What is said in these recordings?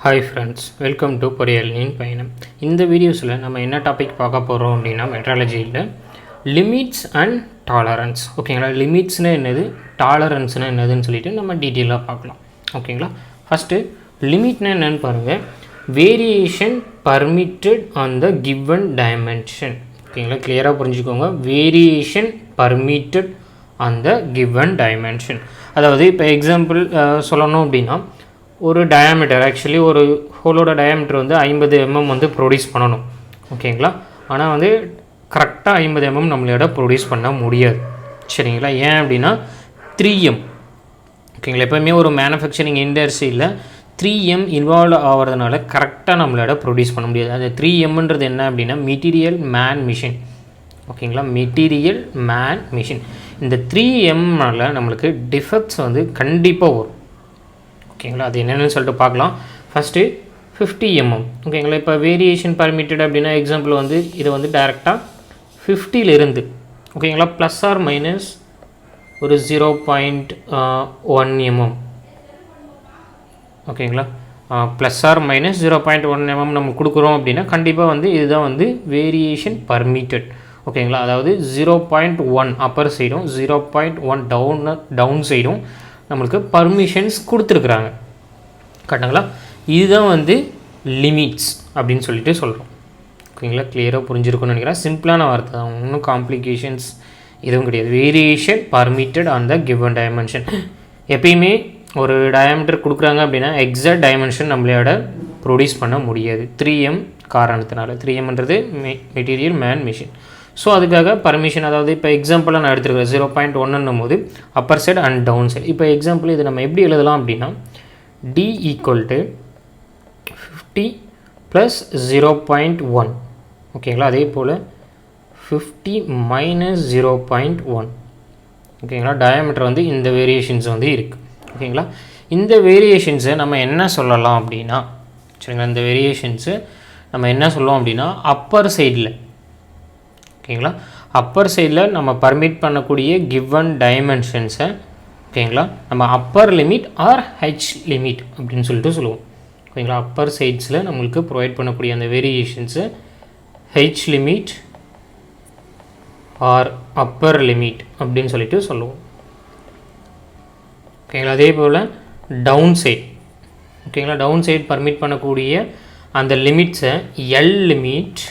Hi friends, welcome to PoriyalaninPayanam. இந்த வீடியோஸில் நம்ம என்ன டாபிக் பார்க்க போகிறோம் அப்படின்னா மெட்ராலஜியில் லிமிட்ஸ் அண்ட் டாலரன்ஸ். ஓகேங்களா, லிமிட்ஸ்னால் என்னது, டாலரன்ஸ்னால் என்னதுன்னு சொல்லிட்டு நம்ம டீட்டெயிலாக பார்க்கலாம். ஓகேங்களா, ஃபஸ்ட்டு லிமிட்னா என்னென்னு பாருங்கள். Variation permitted on the given dimension. ஓகேங்களா, கிளியராக புரிஞ்சுக்கோங்க. Variation permitted on the given dimension. அதாவது இப்போ எக்ஸாம்பிள் சொல்லணும் அப்படின்னா, ஒரு டயாமீட்டர், ஆக்சுவலி ஒரு ஹோலோட டயாமீட்டர் வந்து 50 mm வந்து ப்ரொடியூஸ் பண்ணணும். ஓகேங்களா, ஆனால் வந்து கரெக்டாக 50 mm நம்மளோட ப்ரொடியூஸ் பண்ண முடியாது. சரிங்களா, ஏன் அப்படின்னா 3M. ஓகேங்களா, எப்போயுமே ஒரு மேனுஃபேக்சரிங் இண்டஸ்ட்ரியில் 3M இன்வால்வ் ஆகிறதுனால கரெக்டாக நம்மளோட ப்ரொடியூஸ் பண்ண முடியாது. அந்த 3Mன்றது என்ன அப்படின்னா மெட்டீரியல் மேன் மிஷின். ஓகேங்களா, மெட்டீரியல் மேன் மிஷின். இந்த 3Mனால நம்மளுக்கு டிஃபெக்ட்ஸ் வந்து கண்டிப்பாக வரும். ஓகேங்களா, அது என்னென்னு சொல்லிட்டு பார்க்கலாம். First 50 mm. ஓகேங்களா, இப்போ வேரியேஷன் பர்மிட்டட் அப்படின்னா எக்ஸாம்பிள் வந்து இது வந்து டைரெக்டாக 50லேருந்து ஓகேங்களா ப்ளஸ் ஆர் மைனஸ் ஒரு 0.1 mm. ஓகேங்களா, ப்ளஸ் ஆர் மைனஸ் 0.1 mm நம்ம கொடுக்குறோம் அப்படின்னா கண்டிப்பாக வந்து இதுதான் வந்து வேரியேஷன் பர்மிட்டட். ஓகேங்களா, அதாவது 0.1 அப்பர் சைடும் 0.1 டவுன் சைடும் நம்மளுக்கு பர்மிஷன்ஸ் கொடுத்துருக்குறாங்க. கரெக்டுங்களா, இதுதான் வந்து லிமிட்ஸ் அப்படின்னு சொல்லிட்டு சொல்கிறோம். ஓகேங்களா, கிளியராக புரிஞ்சிருக்குன்னு நினைக்கிறேன். சிம்பிளான வார்த்தை தான், ஒன்றும் காம்ப்ளிகேஷன்ஸ் எதுவும் கிடையாது. Variation permitted on the given dimension. எப்பயுமே ஒரு டயாமீட்டர் கொடுக்குறாங்க அப்படின்னா எக்ஸாக்ட் டைமென்ஷன் நம்மளோட ப்ரொடியூஸ் பண்ண முடியாது 3M காரணத்தினால. 3Mன்றது மெட்டீரியல் மேன் மிஷின். ஸோ அதுக்காக பர்மிஷன், அதாவது இப்போ எக்ஸாம்பிளாக நான் எடுத்துருக்கிறேன் 0.1 போது upper side and down side. இப்போ எக்ஸாம்பிள் இது நம்ம எப்படி எழுதலாம் அப்படின்னா D ஈக்குவல் டு 50 ப்ளஸ் 0.1. ஓகேங்களா, அதே போல் 50 மைனஸ் 0.1. ஓகேங்களா, டயாமீட்டர் வந்து இந்த வேரியேஷன்ஸ் வந்து இருக்குது. ஓகேங்களா, இந்த வேரியேஷன்ஸை நம்ம என்ன சொல்லலாம் அப்படின்னா, சரிங்களா, இந்த வேரியேஷன்ஸு நம்ம என்ன சொல்லுவோம் அப்படின்னா அப்பர் சைடில், ஓகேங்களா, அப்பர் சைடில் நம்ம பர்மிட் பண்ணக்கூடிய கிவன் டைமென்ஷன்ஸை ஓகேங்களா நம்ம upper limit or H limit அப்படின்னு சொல்லிட்டு சொல்லுவோம். ஓகேங்களா, அப்பர் சைட்ஸில் நம்மளுக்கு ப்ரொவைட் பண்ணக்கூடிய அந்த variations H limit or upper limit அப்படின்னு சொல்லிட்டு சொல்லுவோம். ஓகேங்களா, அதே போல் டவுன் சைட், ஓகேங்களா, டவுன் சைட் பர்மிட் பண்ணக்கூடிய அந்த லிமிட்ஸை L limit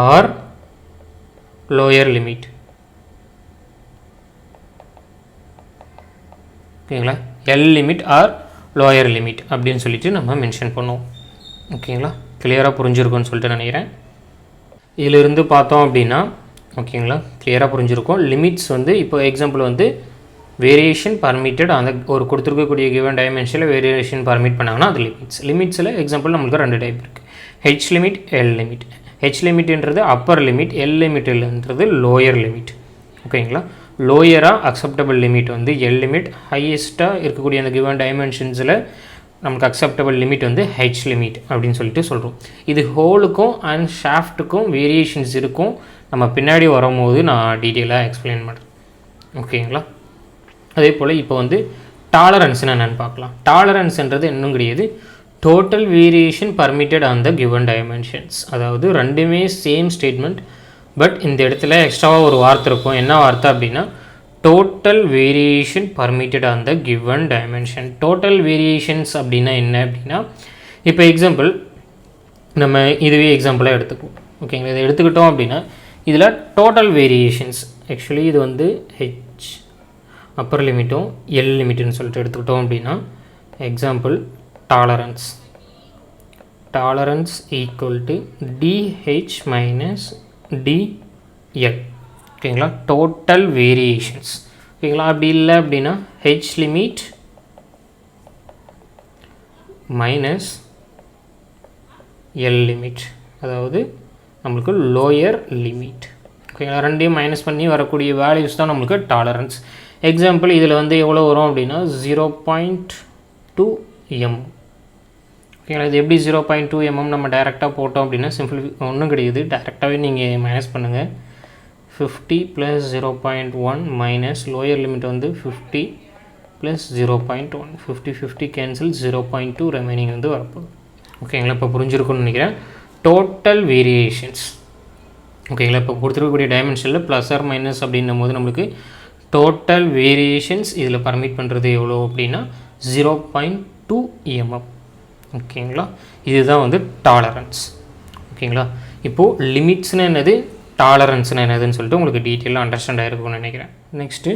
or lower limit. ஓகேங்களா, L limit or lower limit அப்படின்னு சொல்லிட்டு நம்ம மென்ஷன் பண்ணுவோம். ஓகேங்களா, கிளியராக புரிஞ்சிருக்கும்னு சொல்லிட்டு நினைக்கிறேன். இதிலிருந்து பார்த்தோம் அப்படின்னா ஓகேங்களா கிளியராக புரிஞ்சிருக்கும். லிமிட்ஸ் வந்து இப்போ எக்ஸாம்பிள் வந்து வேரியேஷன் பர்மிட்டட் அந்த ஒரு கொடுத்துருக்கக்கூடிய கிவன் டைமென்ஷனில் வேரியேஷன் பர்மிட் பண்ணாங்கன்னா அது லிமிட்ஸ். லிமிட்ஸில் எக்ஸாம்பிள் நம்மளுக்கு 2 டைப் இருக்குது, H limit, L limit. H லிமிட்ன்றது அப்பர் லிமிட், எல் லிமிட்ன்றது லோயர் லிமிட். ஓகேங்களா, லோயராக அக்செப்டபிள் லிமிட் வந்து எல் லிமிட், ஹையஸ்ட்டாக இருக்கக்கூடிய அந்த கிவன் டைமென்ஷன்ஸில் நமக்கு அக்செப்டபிள் லிமிட் வந்து ஹெச் லிமிட் அப்படின்னு சொல்லிட்டு சொல்கிறோம். இது ஹோலுக்கும் அண்ட் ஷாஃப்ட்டுக்கும் வேரியேஷன்ஸ் இருக்கும். நம்ம பின்னாடி வரும்போது நான் டீட்டெயிலாக எக்ஸ்பிளைன் பண்ணுறேன். ஓகேங்களா, அதே போல் இப்போ வந்து டாலரன்ஸ்னு என்னென்னு பார்க்கலாம். டாலரன்ஸ்ன்றது இன்னும் கிடையாது, total variation permitted on the given dimensions. அதாவது ரெண்டுமே சேம் ஸ்டேட்மெண்ட், பட் இந்த இடத்துல எக்ஸ்ட்ராவாக ஒரு வார்த்தை இருக்கும். என்ன வார்த்தை அப்படின்னா total variation permitted on the given dimension. Total variations அப்படின்னா என்ன அப்படின்னா, இப்போ எக்ஸாம்பிள் நம்ம இதுவே எக்ஸாம்பிளாக எடுத்துக்குவோம். ஓகேங்களா, இதை எடுத்துக்கிட்டோம் அப்படின்னா இதில் டோட்டல் வேரியேஷன்ஸ், ஆக்சுவலி இது வந்து ஹெச் அப்பர் லிமிட்டும் எல் லிமிட்டுன்னு சொல்லிட்டு எடுத்துக்கிட்டோம் அப்படின்னா example tolerance. Tolerance equal to DH minus DL. ஓகேங்களா, டோட்டல் வேரியேஷன்ஸ். ஓகேங்களா, அப்படி இல்லை அப்படின்னா H limit minus L limit, அதாவது நம்மளுக்கு லோயர் லிமிட். ஓகேங்களா, ரெண்டையும் மைனஸ் பண்ணி வரக்கூடிய வேல்யூஸ் தான் நம்மளுக்கு டாலரன்ஸ். எக்ஸாம்பிள் இதில் வந்து எவ்வளோ வரும் அப்படின்னா 0.2 mm. ஓகேங்களா, இது எப்படி 0.2 mm நம்ம டைரெக்டாக போட்டோம் அப்படின்னா சிம்பிள் ஒன்றும் கிடையாது, டைரெக்டாகவே நீங்கள் மைனஸ் பண்ணுங்கள். 50 + 0.1 மைனஸ் லோயர் லிமிட் வந்து 50 ப்ளஸ் 0.1 50 கேன்சல் 0.2 ரிமைனிங் வந்து வரப்போகுது. ஓகேங்களா, இப்போ புரிஞ்சிருக்குன்னு நினைக்கிறேன். டோட்டல் வேரியேஷன்ஸ் ஓகேங்களா, இப்போ கொடுத்துருக்கக்கூடிய டைமென்ஷனில் ப்ளஸ் ஆர் மைனஸ் அப்படின்னும் போது நம்மளுக்கு டோட்டல் வேரியேஷன்ஸ் இதில் பர்மிட் பண்ணுறது எவ்வளோ அப்படின்னா 0.2 mm. ஓகேங்களா, இதுதான் வந்து டாலரன்ஸ். ஓகேங்களா, இப்போது லிமிட்ஸ்னு என்னது, டாலரன்ஸ்னு என்னதுன்னு சொல்லிட்டு உங்களுக்கு டீட்டெயிலாக அண்டர்ஸ்டாண்ட் ஆகிருக்கும்னு நினைக்கிறேன். நெக்ஸ்ட்டு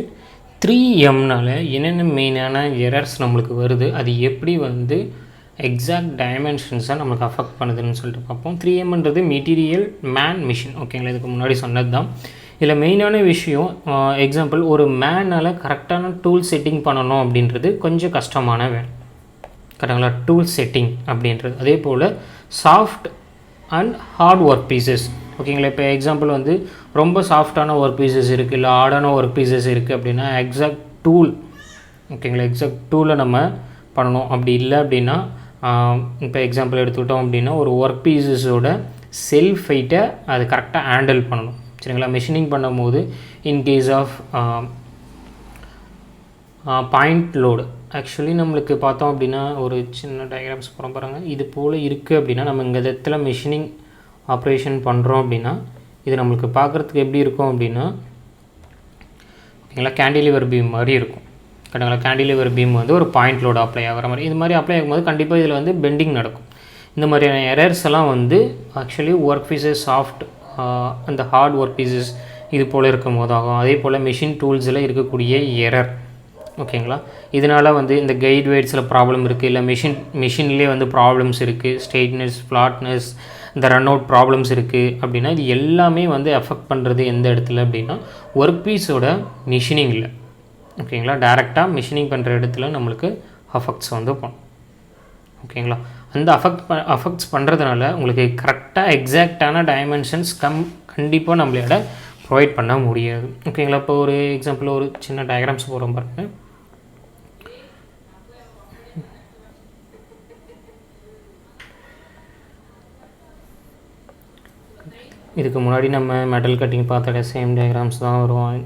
3Mனால் என்னென்ன மெயினான எரர்ஸ் நம்மளுக்கு வருது, அது எப்படி வந்து எக்ஸாக்ட் டைமென்ஷன்ஸாக நம்மளுக்கு அஃபெக்ட் பண்ணுதுன்னு சொல்லிட்டு பார்ப்போம். 3Mன்றது மெட்டீரியல் மேன் மிஷின். ஓகேங்களா, இதுக்கு முன்னாடி சொன்னது தான். இதில் மெயினான விஷயம் எக்ஸாம்பிள், ஒரு மேனால் கரெக்டான டூல் செட்டிங் பண்ணணும் அப்படின்றது கொஞ்சம் கஷ்டமான வேலை. கரெக்டுங்களா, டூல் செட்டிங் அப்படின்றது. அதே போல் soft and hard work pieces. ஓகேங்களா, இப்போ எக்ஸாம்பிள் வந்து ரொம்ப சாஃப்டான ஒர்க் பீசஸ் இருக்குது, இல்லை ஹார்டான ஒர்க் பீசஸ் இருக்குது அப்படின்னா எக்ஸாக்ட் டூல், ஓகேங்களா, எக்ஸாக்ட் டூலை நம்ம பண்ணணும். அப்படி இல்லை அப்படின்னா இப்போ எக்ஸாம்பிள் எடுத்துக்கிட்டோம் அப்படின்னா ஒரு ஒர்க் பீசஸோட செல்ஃப் ஹைட்டை அது கரெக்டாக ஹேண்டில் பண்ணணும். சரிங்களா, மிஷினிங் பண்ணும்போது in case of point load, actually நம்மளுக்கு பார்த்தோம் அப்படின்னா ஒரு சின்ன டயக்ராம்ஸ் போகிறோம் பாருங்கள். இது போல் இருக்குது அப்படின்னா நம்ம இங்கே இடத்துல மிஷினிங் ஆப்ரேஷன் பண்ணுறோம் அப்படின்னா இது நம்மளுக்கு பார்க்குறதுக்கு எப்படி இருக்கும் அப்படின்னா ஓகேங்களா, கேண்டிலிவர் பீம் மாதிரி இருக்கும். கரெக்டுங்களா, கேண்டிலிவர் பீம் வந்து ஒரு பாயிண்ட் லோடு அப்ளை ஆகிற மாதிரி, இது மாதிரி அப்ளை ஆகும்போது கண்டிப்பாக இதில் வந்து பெண்டிங் நடக்கும். இந்த மாதிரியான எரர்ஸ் எல்லாம் வந்து ஆக்சுவலி ஒர்க் பீசஸ் சாஃப்ட் அந்த ஹார்ட் ஒர்க் பீசஸ் இது போல் இருக்கும் போதாகும். அதே போல் மிஷின் டூல்ஸில் இருக்கக்கூடிய எரர். ஓகேங்களா, இதனால் வந்து இந்த கைட் வெயிட்ஸில் ப்ராப்ளம் இருக்குது, இல்லை மிஷின்லேயே வந்து ப்ராப்ளம்ஸ் இருக்குது, ஸ்ட்ரெயிட்னஸ், ஃப்ளாட்னஸ், இந்த ரன் அவுட் ப்ராப்ளம்ஸ் இருக்குது அப்படின்னா இது எல்லாமே வந்து எஃபெக்ட் பண்ணுறது எந்த இடத்துல அப்படின்னா ஒர்க் பீஸோட மிஷினிங்கில். ஓகேங்களா, டேரெக்டாக மிஷினிங் பண்ணுற இடத்துல நம்மளுக்கு அஃபெக்ட்ஸ் வந்து பண்ணும். ஓகேங்களா, அந்த அஃபெக்ட்ஸ் பண்ணுறதுனால உங்களுக்கு கரெக்டாக எக்ஸாக்டான டைமென்ஷன்ஸ் கண்டிப்பாக நம்மளோட ப்ரொவைட் பண்ண முடியாது. ஓகேங்களா, இப்போ ஒரு எக்ஸாம்பிள் ஒரு சின்ன டயக்ராம்ஸ் போகிறோம் பாருங்கள். இதுக்கு முன்னாடி நம்ம மெட்டல் கட்டிங் பார்த்த சேம் டயக்ராம்ஸ் தான் வரும்.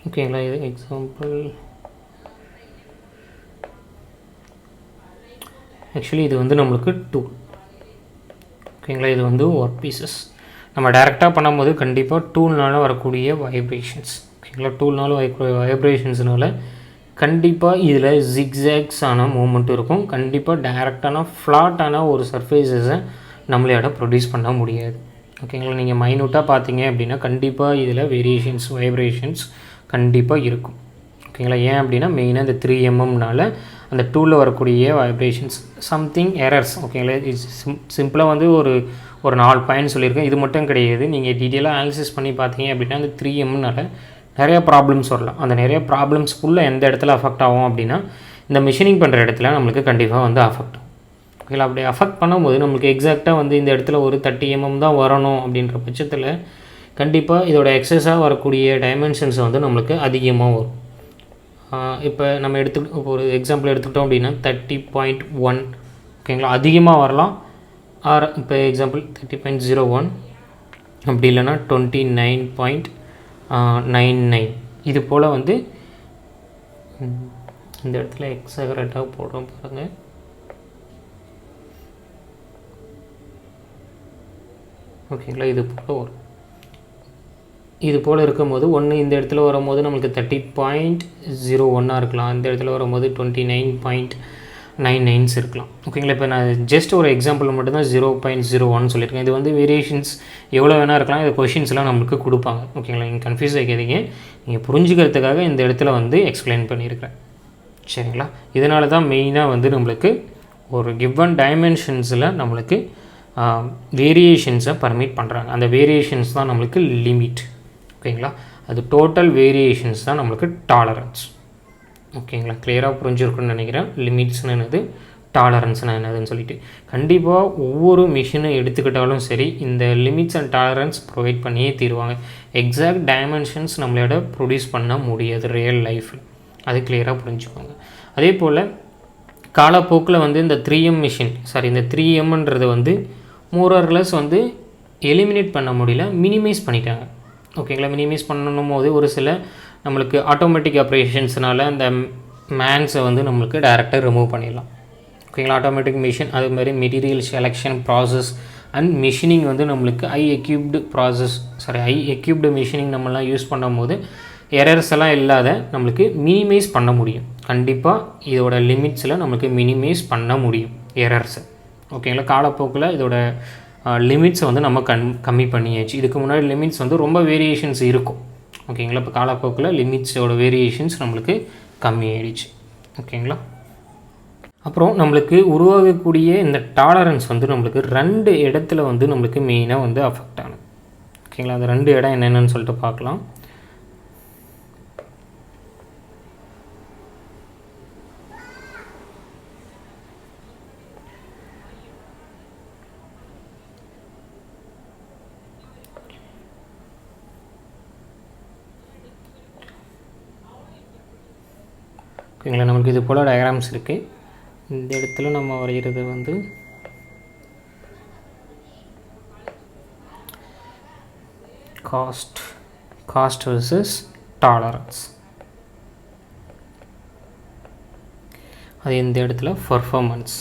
ஓகேங்களா, இது எக்ஸாம்பிள். ஆக்சுவலி இது வந்து நம்மளுக்கு டூல். ஓகேங்களா, இது வந்து ஒர்க் பீசஸ். நம்ம டைரெக்டாக பண்ணும்போது கண்டிப்பாக டூல்னால் வரக்கூடிய வைப்ரேஷன்ஸ். ஓகேங்களா, டூல்னால் வரக்கூடிய வைப்ரேஷன்ஸ்னால கண்டிப்பாக இதில் ஜிக்ஸாக்ஸான மூமெண்ட் இருக்கும். கண்டிப்பாக டைரெக்டான ஃப்ளாட்டான ஒரு சர்ஃபேஸஸை நம்மளோட ப்ரொடியூஸ் பண்ண முடியாது. ஓகேங்களா, நீங்கள் மைனூட்டாக பார்த்தீங்க அப்படின்னா கண்டிப்பாக இதில் வேரியேஷன்ஸ், வைப்ரேஷன்ஸ் கண்டிப்பாக இருக்கும். ஓகேங்களா, ஏன் அப்படின்னா மெயினாக இந்த 3Mmனால் அந்த டூலில் வரக்கூடிய வைப்ரேஷன்ஸ் சம்திங் எரர்ஸ். ஓகேங்களா, சிம்பிளாக வந்து ஒரு 4 பாயிண்ட் சொல்லியிருக்கேன். இது மட்டும் கிடையாது, நீங்கள் டீட்டெயிலாக அனாலிசிஸ் பண்ணி பார்த்தீங்க அப்படின்னா அந்த 3Mனால் நிறையா ப்ராப்ளம்ஸ் வரலாம். அந்த நிறைய ப்ராப்ளம்ஸ்க்குள்ளே எந்த இடத்துல அஃபெக்ட் ஆகும் அப்படின்னா இந்த மிஷினிங் பண்ணுற இடத்துல நம்மளுக்கு கண்டிப்பாக வந்து அஃபெக்ட் ஆகும். ஓகேங்களா, அப்படி அஃபெக்ட் பண்ணும்போது நம்மளுக்கு எக்ஸாக்டாக வந்து இந்த இடத்துல ஒரு 30 mm தான் வரணும் அப்படின்ற பட்சத்தில் கண்டிப்பாக இதோட எக்ஸஸாக வரக்கூடிய டைமென்ஷன்ஸ் வந்து நம்மளுக்கு அதிகமாக வரும். இப்போ நம்ம ஒரு எக்ஸாம்பிள் எடுத்துக்கிட்டோம் அப்படின்னா 30.1. ஓகேங்களா, அதிகமாக வரலாம். இப்போ எக்ஸாம்பிள் 30.01 அப்படி இல்லைன்னா 29.99 இது போல் வந்து இந்த இடத்துல எக்ஸாகரேட்டாக போடுறோம் பாருங்கள். ஓகேங்களா, இது போல் இருக்கும்போது ஒன்று இந்த இடத்துல வரும்போது நம்மளுக்கு 30.01 இருக்கலாம், இந்த இடத்துல வரும்போது 29.99 இருக்கலாம். ஓகேங்களா, இப்போ நான் ஜஸ்ட் ஒரு எக்ஸாம்பிள் மட்டும்தான் 0.01 சொல்லியிருக்கேன். இது வந்து வேரியேஷன்ஸ் எவ்வளோ வேணால் இருக்கலாம். இது கொஷின்ஸ்லாம் நம்மளுக்கு கொடுப்பாங்க. ஓகேங்களா, நீங்கள் கன்ஃபியூஸ் ஆகிக்காதீங்க, நீங்கள் புரிஞ்சுக்கிறதுக்காக இந்த இடத்துல வந்து எக்ஸ்பிளைன் பண்ணியிருக்கிறேன். சரிங்களா, இதனால தான் மெயினாக வந்து நம்மளுக்கு ஒரு கிவன் டைமென்ஷன்ஸில் நம்மளுக்கு வேரியேஷன்ஸை பர்மிட் பண்ணுறாங்க. அந்த வேரியேஷன்ஸ் தான் நம்மளுக்கு லிமிட். ஓகேங்களா, அது டோட்டல் வேரியேஷன்ஸ் தான் நம்மளுக்கு டாலரன்ஸ். ஓகேங்களா, கிளியராக புரிஞ்சிருக்குன்னு நினைக்கிறேன். லிமிட்ஸ்னு என்னது, டாலரன்ஸ்னால் என்னதுன்னு சொல்லிட்டு கண்டிப்பாக ஒவ்வொரு மிஷினை எடுத்துக்கிட்டாலும் சரி இந்த லிமிட்ஸ் அண்ட் டாலரன்ஸ் ப்ரொவைட் பண்ணியே தீருவாங்க. எக்ஸாக்ட் டைமென்ஷன்ஸ் நம்மளோட ப்ரொடியூஸ் பண்ண முடியாது ரியல் லைஃப்பில். அது கிளியராக புரிஞ்சுக்கோங்க. அதே போல் காலப்போக்கில் வந்து இந்த 3M மிஷின் இந்த 3Mன்றது வந்து மோர் ஆர் லெஸ் வந்து எலிமினேட் பண்ண முடியல, மினிமைஸ் பண்ணிட்டாங்க. ஓகேங்களா. மினிமைஸ் பண்ணணும் போது ஒரு சில நம்மளுக்கு ஆட்டோமேட்டிக் ஆப்ரேஷன்ஸ்னால அந்த மேன்ஸை வந்து நம்மளுக்கு டைரெக்டாக ரிமூவ் பண்ணிடலாம். ஓகேங்களா. ஆட்டோமேட்டிக் மிஷின் அது மாதிரி material selection process and machining வந்து நம்மளுக்கு ஹை எக்யூப்டு மிஷினிங் நம்மளாம் யூஸ் பண்ணும் போது எரர்ஸ் எல்லாம் இல்லாத நம்மளுக்கு மினிமைஸ் பண்ண முடியும். கண்டிப்பாக இதோட லிமிட்ஸில் நம்மளுக்கு மினிமைஸ் பண்ண முடியும் எரர்ஸை. ஓகேங்களா. காலப்போக்கில் இதோட லிமிட்ஸை வந்து நம்ம கம்மி பண்ணியாச்சு. இதுக்கு முன்னாடி லிமிட்ஸ் வந்து ரொம்ப வேரியேஷன்ஸ் இருக்கும். ஓகேங்களா. இப்போ காலப்போக்கில் லிமிட்ஸோட வேரியேஷன்ஸ் நம்மளுக்கு கம்மியாயிடுச்சு. ஓகேங்களா. அப்புறம் நம்மளுக்கு உருவாகக்கூடிய இந்த டாலரன்ஸ் வந்து நம்மளுக்கு 2 இடத்துல வந்து நம்மளுக்கு மெயினாக வந்து அஃபெக்ட் ஆகும். ஓகேங்களா. அந்த 2 இடம் என்னென்னு சொல்லிட்டு பார்க்கலாம். ஓகேங்களா. நம்மளுக்கு இது போல் டயக்ராம்ஸ் இருக்குது. இந்த இடத்துல நம்ம வரைகிறது வந்து காஸ்ட் வெர்சஸ் டாலரன்ஸ். அது இந்த இடத்துல பர்ஃபார்மன்ஸ்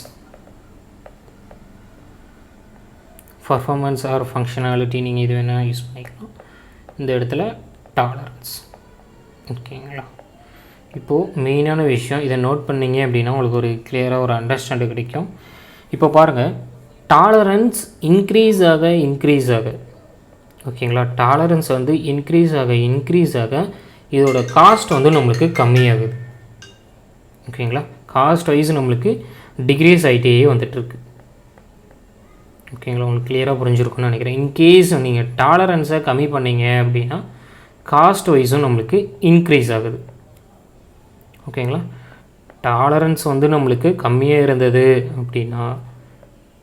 ஆர் ஃபங்க்ஷனாலிட்டி நீங்கள் இது வேணால் யூஸ் பண்ணிக்கலாம். இந்த இடத்துல டாலரன்ஸ். ஓகேங்களா. இப்போது மெயினான விஷயம் இதை நோட் பண்ணிங்க அப்படின்னா உங்களுக்கு ஒரு கிளியராக ஒரு அண்டர்ஸ்டாண்டு கிடைக்கும். இப்போ பாருங்கள், டாலரன்ஸ் இன்க்ரீஸ் ஆக ஓகேங்களா. டாலரன்ஸ் வந்து இன்க்ரீஸ் ஆக இதோட காஸ்ட் வந்து நம்மளுக்கு கம்மியாகுது. ஓகேங்களா. காஸ்ட் வைஸ் நம்மளுக்கு டிக்ரீஸ் ஆகிட்டே வந்துட்டுருக்கு. ஓகேங்களா. உங்களுக்கு கிளியராக புரிஞ்சிருக்குன்னு நினைக்கிறேன். இன்கேஸ் நீங்கள் டாலரன்ஸை கம்மி பண்ணிங்க அப்படின்னா காஸ்ட் வைஸும் நம்மளுக்கு இன்க்ரீஸ் ஆகுது. ஓகேங்களா. டாலரன்ஸ் வந்து நம்மளுக்கு கம்மியாக இருந்தது அப்படின்னா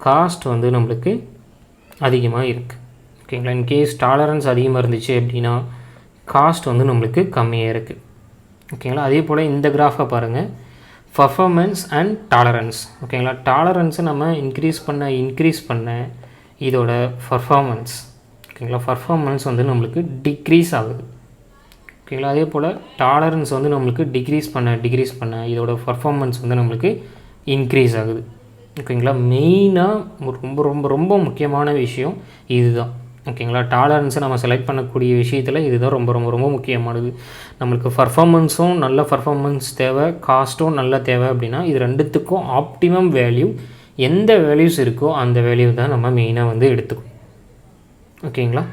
காஸ்ட் வந்து நம்மளுக்கு அதிகமாக இருக்குது. ஓகேங்களா. இன்கேஸ் டாலரன்ஸ் அதிகமாக இருந்துச்சு அப்படின்னா காஸ்ட் வந்து நம்மளுக்கு கம்மியாக இருக்குது. ஓகேங்களா. அதே போல் இந்த கிராஃபை பாருங்கள், பர்ஃபார்மன்ஸ் அண்ட் டாலரன்ஸ். ஓகேங்களா. டாலரன்ஸை நம்ம இன்க்ரீஸ் பண்ண இதோட பர்ஃபார்மன்ஸ் ஓகேங்களா, பர்ஃபார்மன்ஸ் வந்து நம்மளுக்கு டிக்ரீஸ் ஆகுது. ஓகேங்களா. அதே போல் டாலரன்ஸ் வந்து நம்மளுக்கு டிக்ரீஸ் பண்ண இதோட பர்ஃபார்மன்ஸ் வந்து நம்மளுக்கு இன்க்ரீஸ் ஆகுது. ஓகேங்களா. மெயினாக ரொம்ப முக்கியமான விஷயம் இதுதான். ஓகேங்களா. டாலரன்ஸை நம்ம செலக்ட் பண்ணக்கூடிய விஷயத்தில் இதுதான் ரொம்ப முக்கியமானது. நம்மளுக்கு பர்ஃபார்மன்ஸும் நல்ல பர்ஃபார்மன்ஸ் தேவை, காஸ்ட்டும் நல்ல தேவை அப்படின்னா இது ரெண்டுத்துக்கும் ஆப்டிமம் வேல்யூ எந்த வேல்யூஸ் இருக்கோ அந்த வேல்யூ தான் நம்ம மெயினாக வந்து எடுத்துக்கணும். ஓகேங்களா.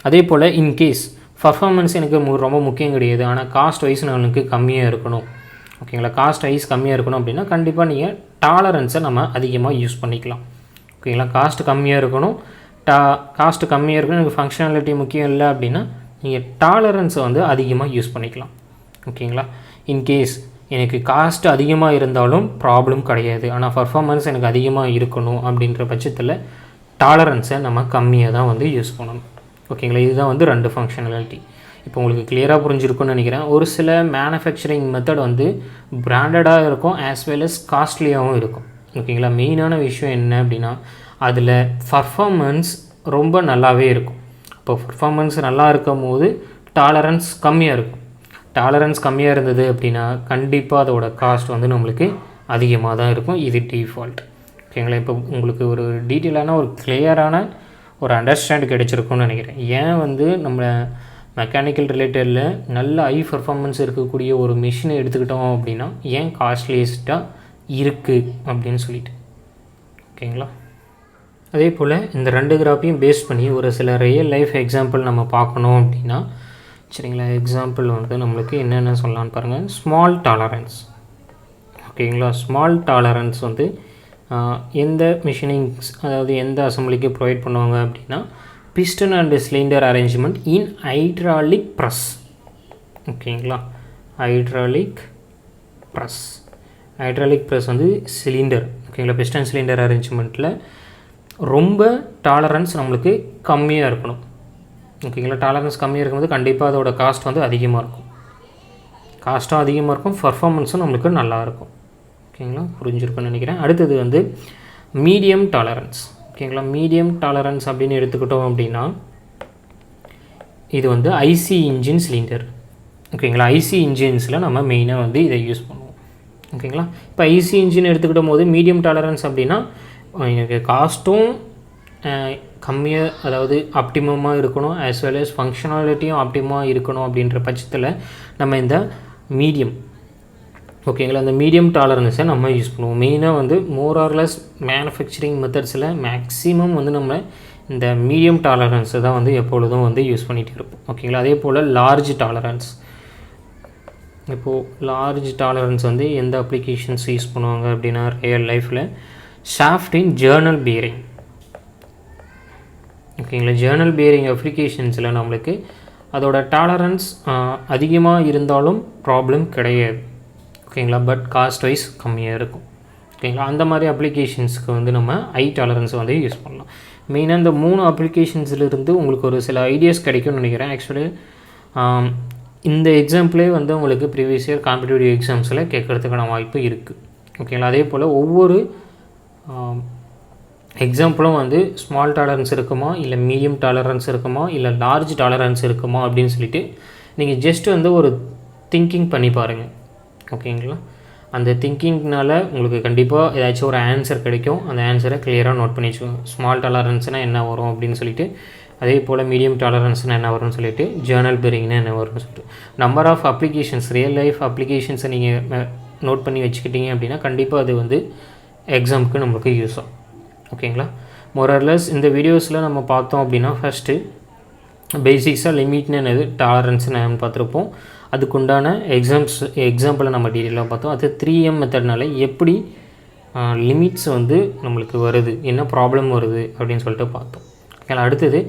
அதே போல் இன்கேஸ் பர்ஃபார்மன்ஸ் எனக்கு ரொம்ப முக்கியம் கிடையாது, ஆனால் காஸ்ட் வைஸ் நம்மளுக்கு கம்மியாக இருக்கணும். ஓகேங்களா. காஸ்ட் வைஸ் கம்மியாக இருக்கணும் அப்படின்னா கண்டிப்பாக நீங்கள் டாலரன்ஸை நம்ம அதிகமாக யூஸ் பண்ணிக்கலாம். ஓகேங்களா. காஸ்ட் கம்மியாக இருக்கணும், எனக்கு ஃபங்க்ஷனாலிட்டி முக்கியம் இல்லை அப்படின்னா நீங்கள் டாலரன்ஸை வந்து அதிகமாக யூஸ் பண்ணிக்கலாம். ஓகேங்களா. இன்கேஸ் எனக்கு காஸ்ட் அதிகமாக இருந்தாலும் ப்ராப்ளம் கிடையாது, ஆனால் பர்ஃபார்மன்ஸ் எனக்கு அதிகமாக இருக்கணும் அப்படின்ற பட்சத்தில் டாலரன்ஸை நம்ம கம்மியாக தான் வந்து யூஸ் பண்ணணும். ஓகேங்களா. இதுதான் வந்து 2 ஃபங்க்ஷனாலிட்டி. இப்போ உங்களுக்கு கிளியராக புரிஞ்சிருக்குன்னு நினைக்கிறேன். ஒரு சில மேனுஃபேக்சரிங் மெத்தட் வந்து பிராண்டடாக இருக்கும், ஆஸ் வெல் அஸ் காஸ்ட்லியாகவும் இருக்கும். ஓகேங்களா. மெயினான விஷயம் என்ன அப்படின்னா அதில் பர்ஃபார்மன்ஸ் ரொம்ப நல்லாவே இருக்கும். இப்போ பர்ஃபார்மன்ஸ் நல்லா இருக்கும் போது டாலரன்ஸ் கம்மியாக இருக்கும். டாலரன்ஸ் கம்மியாக இருந்தது அப்படின்னா கண்டிப்பாக அதோட காஸ்ட் வந்து நம்மளுக்கு அதிகமாக தான் இருக்கும். இது டிஃபால்ட். ஓகேங்களா. இப்போ உங்களுக்கு ஒரு டீட்டெயிலான ஒரு கிளியரான ஒரு அண்டர்ஸ்டாண்ட் கிடைச்சிருக்கும்னு நினைக்கிறேன். ஏன் வந்து நம்ம மெக்கானிக்கல் ரிலேட்டடில் நல்ல ஹை பர்ஃபார்மன்ஸ் இருக்கக்கூடிய ஒரு மிஷினை எடுத்துக்கிட்டோம் அப்படின்னா ஏன் காஸ்ட்லியஸ்ட்டாக இருக்குது அப்படின்னு சொல்லிட்டு. ஓகேங்களா. அதே போல் இந்த 2 கிராஃபையும் பேஸ் பண்ணி ஒரு சில ரியல் லைஃப் எக்ஸாம்பிள் நம்ம பார்க்கணும் அப்படின்னா சரிங்களா. எக்ஸாம்பிள் வந்து நம்மளுக்கு என்னென்ன சொல்லலான்னு பாருங்கள். Small tolerance. ஓகேங்களா. ஸ்மால் டாலரன்ஸ் வந்து எந்த மிஷினிங்ஸ் அதாவது எந்த அசம்பிளிக்கு ப்ரொவைட் பண்ணுவாங்க அப்படின்னா piston and cylinder arrangement in hydraulic press. ஓகேங்களா. ஹைட்ராலிக் ப்ரெஸ் வந்து சிலிண்டர். ஓகேங்களா. பிஸ்டன் சிலிண்டர் அரேஞ்ச்மெண்ட்டில் ரொம்ப டாலரன்ஸ் நம்மளுக்கு கம்மியாக இருக்கணும். ஓகேங்களா. டாலரன்ஸ் கம்மியாக இருக்கும்போது கண்டிப்பாக அதோட காஸ்ட் வந்து அதிகமாக இருக்கும். காஸ்ட்டும் அதிகமாக இருக்கும், பர்ஃபார்மன்ஸும் நம்மளுக்கு நல்லாயிருக்கும். ஓகேங்களா. புரிஞ்சிருக்குன்னு நினைக்கிறேன். அடுத்தது வந்து மீடியம் டாலரன்ஸ். ஓகேங்களா. மீடியம் டாலரன்ஸ் அப்படின்னு எடுத்துக்கிட்டோம் அப்படின்னா இது வந்து ஐசி இன்ஜின் சிலிண்டர். ஓகேங்களா, ஐசி இன்ஜின்ஸில் நம்ம மெயினாக வந்து இதை யூஸ் பண்ணுவோம். ஓகேங்களா, இப்போ ஐசி இன்ஜின் எடுத்துக்கிட்ட போது மீடியம் டாலரன்ஸ் அப்படின்னா எனக்கு காஸ்ட்டும் கம்மியாக, அதாவது ஆப்டிமமாக இருக்கணும், ஆஸ் வெல் as ஃபங்க்ஷனாலிட்டியும் ஆப்டிமமாக இருக்கணும். அப்படின்ற பட்சத்தில் நம்ம இந்த மீடியம், ஓகேங்களா, அந்த மீடியம் டாலரன்ஸை நம்ம யூஸ் பண்ணுவோம். மெயினாக வந்து மோர் ஆர் லெஸ் மேனுஃபேக்சரிங் மெத்தட்ஸில் மேக்ஸிமம் வந்து நம்ம இந்த மீடியம் டாலரன்ஸை தான் வந்து எப்பொழுதும் வந்து யூஸ் பண்ணிகிட்டு இருப்போம். ஓகேங்களா, அதே போல் லார்ஜ் டாலரன்ஸ். இப்போது லார்ஜ் டாலரன்ஸ் வந்து எந்த அப்ளிகேஷன்ஸ் யூஸ் பண்ணுவாங்க அப்படின்னா ரியல் லைஃப்பில் ஷாஃப்ட் இன் ஜேர்னல் பியரிங். ஓகேங்களா, ஜேர்னல் பியரிங் அப்ளிகேஷன்ஸில் நம்மளுக்கு அதோட டாலரன்ஸ் அதிகமாக இருந்தாலும் ப்ராப்ளம் கிடையாது. ஓகேங்களா, பட் காஸ்ட் வைஸ் கம்மியாக இருக்கும். ஓகேங்களா, அந்த மாதிரி அப்ளிகேஷன்ஸ்க்கு வந்து நம்ம ஹை டாலரன்ஸ் வந்து யூஸ் பண்ணலாம். மெயினாக இந்த 3 அப்ளிகேஷன்ஸ்லேருந்து உங்களுக்கு ஒரு சில ஐடியாஸ் கிடைக்கும்னு நினைக்கிறேன். ஆக்சுவலி இந்த எக்ஸாம்பிளே வந்து உங்களுக்கு ப்ரீவியஸ் இயர் காம்படிட்டிவ் எக்ஸாம்ஸில் கேட்குறதுக்கான வாய்ப்பு இருக்குது. ஓகேங்களா, அதே போல் ஒவ்வொரு எக்ஸாம்பிளும் வந்து ஸ்மால் டாலரன்ஸ் இருக்குமா, இல்லை மீடியம் டாலரன்ஸ் இருக்குமா, இல்லை லார்ஜ் டாலரன்ஸ் இருக்குமா அப்படின்னு சொல்லிட்டு நீங்கள் ஜஸ்ட் வந்து ஒரு திங்கிங் பண்ணி பாருங்கள். ஓகேங்களா, அந்த திங்கிங்னால் உங்களுக்கு கண்டிப்பாக ஏதாச்சும் ஒரு ஆன்சர் கிடைக்கும். அந்த ஆன்சரை கிளியராக நோட் பண்ணி வச்சுக்கோங்க. ஸ்மால் டாலரன்ஸ்னால் என்ன வரும் அப்படின்னு சொல்லிட்டு, அதே போல் மீடியம் டாலரன்ஸ்னால் என்ன வரும்னு சொல்லிட்டு, ஜேர்னல் பியரிங்னா என்ன வரும்னு சொல்லிட்டு number of applications, real life அப்ளிகேஷன்ஸை நீங்கள் நோட் பண்ணி வச்சுக்கிட்டீங்க அப்படின்னா கண்டிப்பாக அது வந்து எக்ஸாமுக்கு நம்மளுக்கு யூஸ் ஆகும். ஓகேங்களா, மோரர்லெஸ் இந்த வீடியோஸில் நம்ம பார்த்தோம் அப்படின்னா ஃபஸ்ட்டு பேசிக்ஸாக லிமிட்னு என்னது, டாலரன்ஸ்னு என்னன்னு பார்த்துருப்போம். அதுக்குண்டான எக்ஸாம்பிளை நம்ம டீட்டெயிலாக பார்த்தோம். அது 3M மெத்தட்னால எப்படி லிமிட்ஸ் வந்து நம்மளுக்கு வருது, என்ன ப்ராப்ளம் வருது அப்படின்னு சொல்லிட்டு பார்த்தோம். ஓகேங்களா, அடுத்தது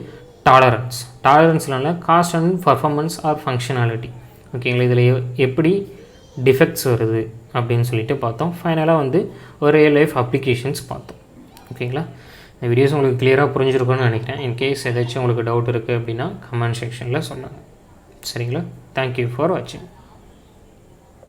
டாலரன்ஸ்னால cost and performance or functionality. ஓகேங்களா, இதில் எப்படி டிஃபெக்ட்ஸ் வருது அப்படின்னு சொல்லிட்டு பார்த்தோம். ஃபைனலாக வந்து ஒரு ரியல் லைஃப் அப்ளிகேஷன்ஸ் பார்த்தோம். ஓகேங்களா, இந்த வீடியோஸ் உங்களுக்கு கிளியராக புரிஞ்சிருக்கும்னு நினைக்கிறேன். இன்கேஸ் ஏதாச்சும் உங்களுக்கு டவுட் இருக்குது அப்படின்னா கமெண்ட் செக்ஷனில் சொல்லுங்கள். சரிங்களா, தேங்க்யூ ஃபார் வாட்சிங்.